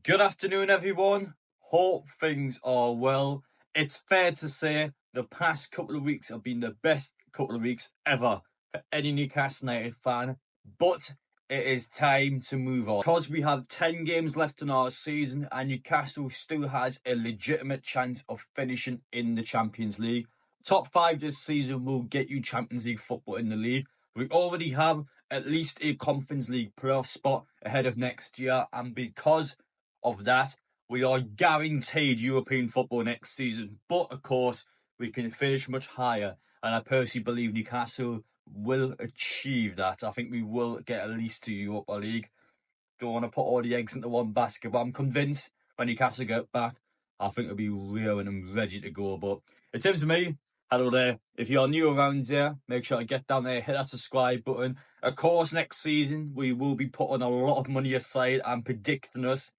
Good afternoon, everyone. Hope things are well. It's fair to say the past couple of weeks have been the best couple of weeks ever for any Newcastle United fan, but it is time to move on. Because we have 10 games left in our season and Newcastle still has a legitimate chance of finishing in the Champions League. Top 5 this season will get you Champions League football in the league. We already have at least a Conference League playoff spot ahead of next year, and because of that, we are guaranteed European football next season. But of course, we can finish much higher, and I personally believe Newcastle will achieve that. I think we will get at least to Europa League. Don't want to put all the eggs into one basket, but I'm convinced when Newcastle get back, I think it'll be real and I'm ready to go. But in terms of me, hello there. If you're new around here, make sure to get down there, hit that subscribe button. Of course, next season, we will be putting a lot of money aside and predicting us.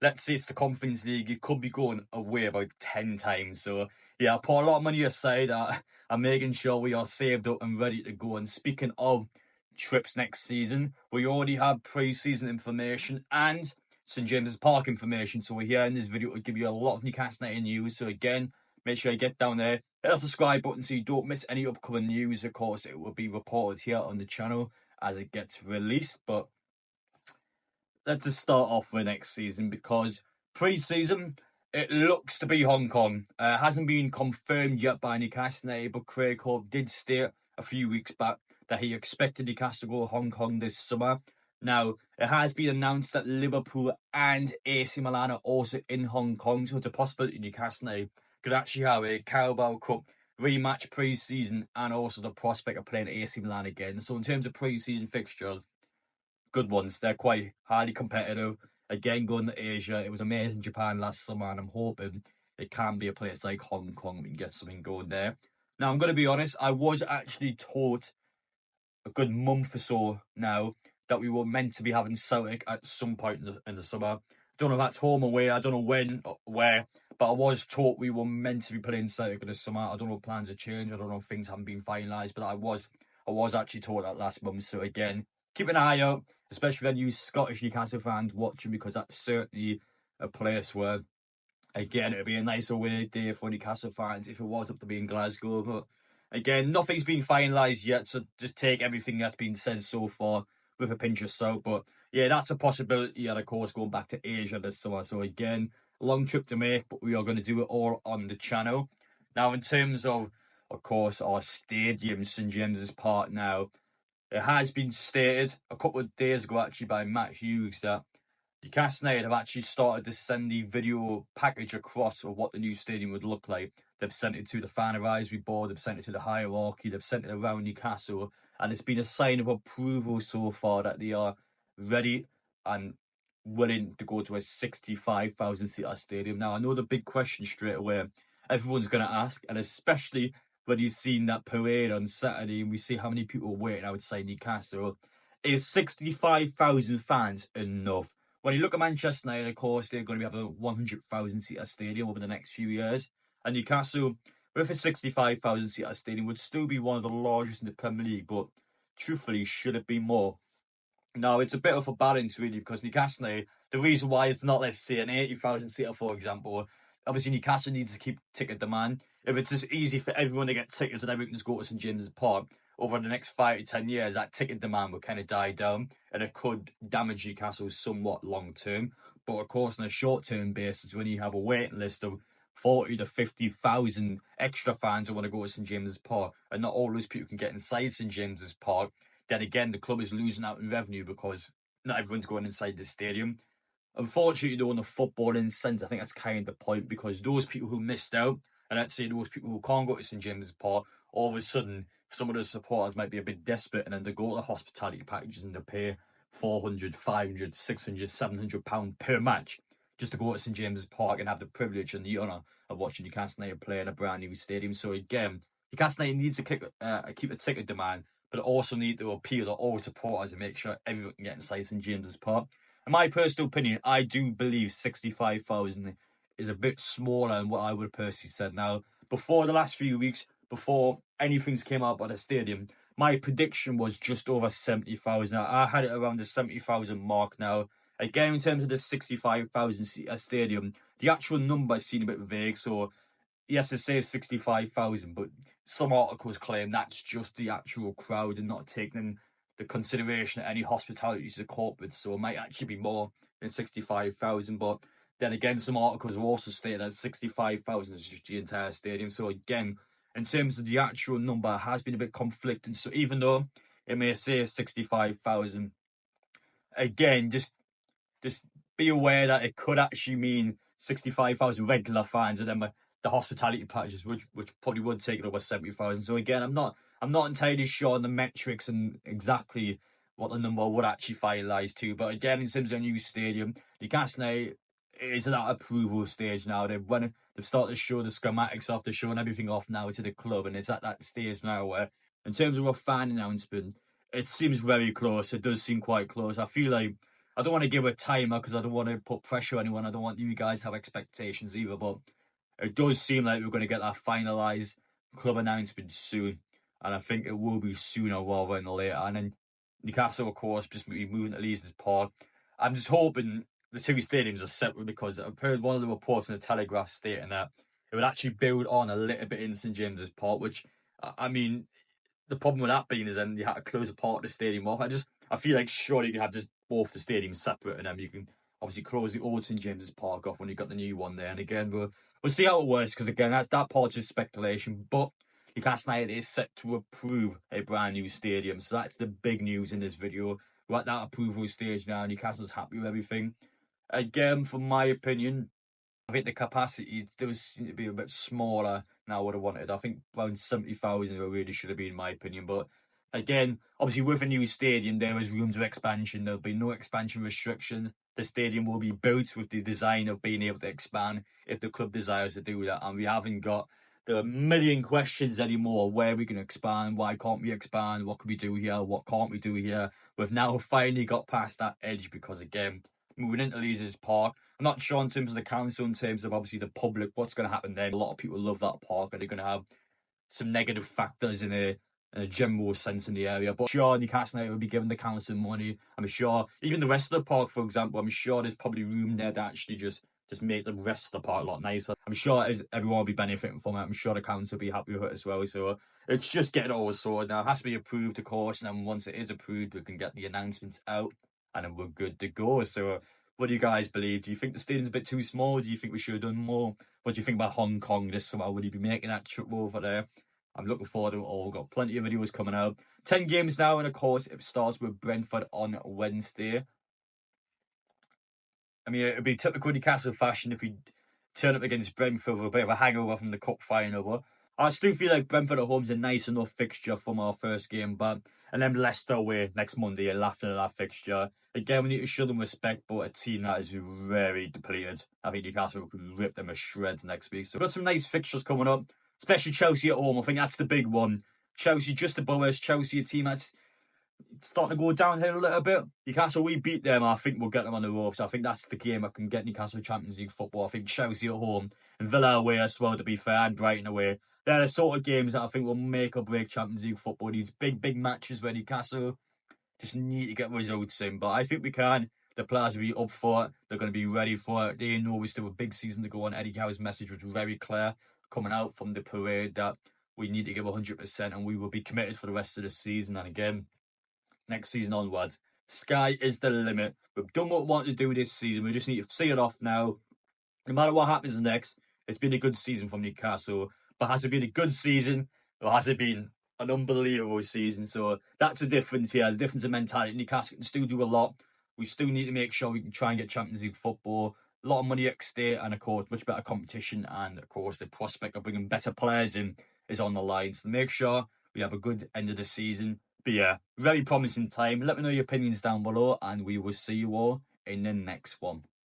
Let's say it's the Conference League, it could be going away about 10 times. So, yeah, I'll put a lot of money aside. I'm making sure we are saved up and ready to go. And speaking of trips next season, we already have pre-season information and St James's Park information. So we're here in this video to give you a lot of Newcastle United news. So again, make sure you get down there, hit that subscribe button so you don't miss any upcoming news. Of course, it will be reported here on the channel as it gets released. But let's just start off with next season, because pre-season, it looks to be Hong Kong. Hasn't been confirmed yet by Newcastle United, but Craig Hope did state a few weeks back that he expected Newcastle to go to Hong Kong this summer. Now, it has been announced that Liverpool and AC Milan are also in Hong Kong, so it's a possibility Newcastle United could actually have a Carabao Cup rematch pre-season and also the prospect of playing AC Milan again. So in terms of pre-season fixtures, good ones. They're quite highly competitive. Again, going to Asia, it was amazing Japan last summer, and I'm hoping it can be a place like Hong Kong. We can get something going there. Now, I'm going to be honest, I was actually taught a good month or so now that we were meant to be having Celtic at some point in the summer. Don't know if that's home or away. I don't know when or where, but I was taught we were meant to be playing Celtic in the summer. I don't know if plans have changed. I don't know if things haven't been finalised, but I was actually taught that last month. So again, keep an eye out, especially for any Scottish Newcastle fans watching, because that's certainly a place where, again, it'd be a nice away day for Newcastle fans if it was up to be in Glasgow. But again, nothing's been finalised yet, so just take everything that's been said so far with a pinch of salt. But yeah, that's a possibility, and of course, going back to Asia this summer. So again, long trip to make, but we are going to do it all on the channel. Now, in terms of course, our stadium, St James's Park now, it has been stated a couple of days ago, actually, by Matt Hughes, that Newcastle United have actually started to send the video package across of what the new stadium would look like. They've sent it to the fan advisory board, they've sent it to the hierarchy, they've sent it around Newcastle, and it's been a sign of approval so far that they are ready and willing to go to a 65,000 seater stadium. Now, I know the big question straight away everyone's going to ask, and especially when you've seen that parade on Saturday and we see how many people are waiting outside Newcastle, is 65,000 fans enough? When you look at Manchester United, of course, they're going to be having a 100,000 seater stadium over the next few years. And Newcastle, with a 65,000 seater stadium, would still be one of the largest in the Premier League, but truthfully, should it be more? Now, it's a bit of a balance, really, because Newcastle United, the reason why it's not, let's say, an 80,000 seater, for example, obviously Newcastle needs to keep ticket demand. If it's just easy for everyone to get tickets and everyone can just go to St James's Park, over the next 5 to 10 years, that ticket demand will kind of die down, and it could damage Newcastle somewhat long term. But of course, on a short term basis, when you have a waiting list of 40 to 50,000 extra fans who want to go to St James's Park, and not all those people can get inside St James's Park, then again, the club is losing out in revenue because not everyone's going inside the stadium. Unfortunately, though, in the footballing sense, I think that's kind of the point, because those people who missed out, and let's say those people who can't go to St James's Park, all of a sudden, some of the supporters might be a bit desperate, and then they go to the hospitality packages and they pay £400, £500, £600, £700 per match just to go to St James's Park and have the privilege and the honour of watching Newcastle United play in a brand new stadium. So again, Newcastle United needs to keep a ticket demand, but also need to appeal to all supporters and make sure everyone can get inside St James's Park. In my personal opinion, I do believe 65,000 is a bit smaller than what I would have personally said. Now, before the last few weeks, before anything's came out about the stadium, my prediction was just over 70,000. I had it around the 70,000 mark now. Again, in terms of the 65,000 stadium, the actual number seemed a bit vague. So yes, it says 65,000, but some articles claim that's just the actual crowd and not taking the consideration of any hospitality to the corporate. So it might actually be more than 65,000. But then again, some articles will also state that 65,000 is just the entire stadium. So again, in terms of the actual number, it has been a bit conflicting. So even though it may say 65,000, again, just be aware that it could actually mean 65,000 regular fans, and then the hospitality packages, which probably would take it over 70,000. So again, I'm not entirely sure on the metrics and exactly what the number would actually finalise to. But again, in terms of a new stadium, Newcastle United is at that approval stage now. They've started to show the schematics off, they're showing everything off now to the club, and it's at that stage now where, in terms of a fan announcement, it seems very close. It does seem quite close. I feel like I don't want to give a timer because I don't want to put pressure on anyone. I don't want you guys to have expectations either, but it does seem like we're going to get that finalised club announcement soon. And I think it will be sooner rather than later. And then Newcastle, of course, just be moving to Leeds Park. I'm just hoping the two stadiums are separate, because I've heard one of the reports in the Telegraph stating that it would actually build on a little bit in St James's Park, which, I mean, the problem with that being is then you had to close a part of the stadium off. I feel like surely you have just both the stadiums separate, and then you can obviously close the old St James's Park off when you've got the new one there. And again, we'll see how it works, because again, that part's just speculation. But Newcastle United is set to approve a brand new stadium, so that's the big news in this video. We're at that approval stage now. Newcastle's happy with everything. Again, from my opinion, I think the capacity does seem to be a bit smaller now what I wanted. I think around 70,000 it really should have been, in my opinion. But again, obviously with a new stadium, there is room to expansion. There'll be no expansion restrictions. The stadium will be built with the design of being able to expand if the club desires to do that. And we haven't got the million questions anymore. Where are we going to expand? Why can't we expand? What can we do here? What can't we do here? We've now finally got past that edge, because again, moving into Leeds Park, I'm not sure in terms of the council, in terms of obviously the public, what's going to happen there. A lot of people love that park. Are they going to have some negative factors in a general sense in the area? But I'm sure Newcastle United will be giving the council money. I'm sure even the rest of the park, for example, I'm sure there's probably room there to actually just make the rest of the park a lot nicer. I'm sure everyone will be benefiting from it. I'm sure the council will be happy with it as well. So it's just getting all sorted now. It has to be approved, of course, and then once it is approved, we can get the announcements out, and then we're good to go. So what do you guys believe? Do you think the stadium's a bit too small? Do you think we should have done more? What do you think about Hong Kong this summer? Would you be making that trip over there? I'm looking forward to it all. We've got plenty of videos coming out. 10 games now, and of course, it starts with Brentford on Wednesday. I mean, it'd be typical Newcastle fashion if we turn up against Brentford with a bit of a hangover from the cup final. But I still feel like Brentford at home's a nice enough fixture from our first game back. And then Leicester away next Monday, laughing at that fixture. Again, we need to show them respect, but a team that is very depleted. I think Newcastle could rip them to shreds next week. So we've got some nice fixtures coming up, especially Chelsea at home. I think that's the big one. Chelsea just above us. Chelsea, a team that's starting to go downhill a little bit. Newcastle, we beat them. I think we'll get them on the ropes. I think that's the game that can get Newcastle Champions League football. I think Chelsea at home and Villa away as well, to be fair, and Brighton away. They're the sort of games that I think will make or break Champions League football. These big matches where Newcastle just need to get results in. But I think we can. The players will be up for it. They're going to be ready for it. They know we still have a big season to go on. Eddie Howe's message was very clear coming out from the parade that we need to give 100% and we will be committed for the rest of the season. And again, next season onwards, sky is the limit. We've done what we want to do this season. We just need to see it off now. No matter what happens next, it's been a good season from Newcastle. But has it been a good season, or has it been an unbelievable season? So that's the difference here. The difference in mentality. Newcastle can still do a lot. We still need to make sure we can try and get Champions League football. A lot of money at stake, and of course, much better competition. And of course, the prospect of bringing better players in is on the line. So make sure we have a good end of the season. But yeah, very promising time. Let me know your opinions down below, and we will see you all in the next one.